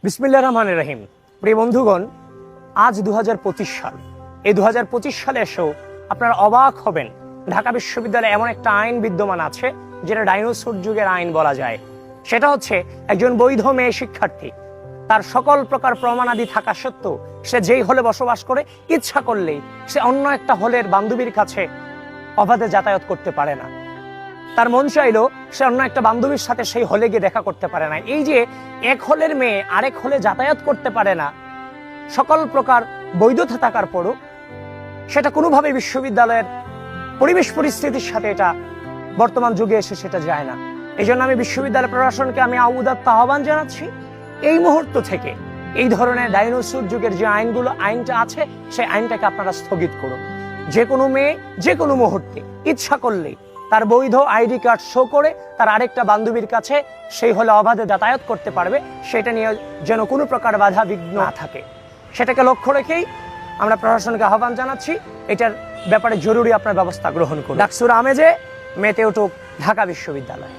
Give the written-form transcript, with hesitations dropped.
বিসমিল্লাহির রহমানির রহিম। প্রিয় বন্ধুগণ, আজ 2025 সাল। এই 2025 সালে এসেও আপনারা অবাক হবেন, ঢাকা বিশ্ববিদ্যালয়ে এমন একটা আইন বিদ্যমান আছে যেটা ডাইনোসর যুগের আইন বলা যায়। সেটা হচ্ছে, একজন বৈধ মেয়ে শিক্ষার্থী তার সকল প্রকার প্রমাণাদি থাকা সত্ত্বেও সে যেই হলে বসবাস করে, ইচ্ছা করলেই সে অন্য একটা হলের বান্ধবীর কাছে অবাধে যাতায়াত করতে পারে না। তার মন চাইলো সে অন্য একটা বান্ধবীর সাথে সেই হলে গিয়ে দেখা করতে পারে না। এই যে এক হলের মেয়ে আরেক হলে যাতায়াত করতে পারে না, সকল প্রকার বৈধতা থাকার পরও সেটা কোনোভাবে বিশ্ববিদ্যালয়ের পরিবেশ পরিস্থিতির সাথে এটা বর্তমান যুগে এসে সেটা যায় না। এই জন্য আমি বিশ্ববিদ্যালয় প্রশাসনকে আমি উদাত্ত আহ্বান জানাচ্ছি, এই মুহূর্ত থেকে এই ধরনের ডাইনোসর যুগের যে আইনটা আছে সেই আইনটাকে আপনারা স্থগিত করুন। যে কোনো মেয়ে যে কোনো মুহূর্তে ইচ্ছা করলেই তার বৈধ আইডি কার্ড শো করে তার আরেকটা বান্ধবীর কাছে সেই হলে অবাধে যাতায়াত করতে পারবে, সেটা নিয়ে যেন কোনো প্রকার বাধা বিঘ্ন না থাকে, সেটাকে লক্ষ্য রেখেই আমরা প্রশাসনকে আহ্বান জানাচ্ছি এটার ব্যাপারে জরুরি আপনার ব্যবস্থা গ্রহণ করুন। ডাকসুর আমেজে মেতে উঠুক ঢাকা বিশ্ববিদ্যালয়।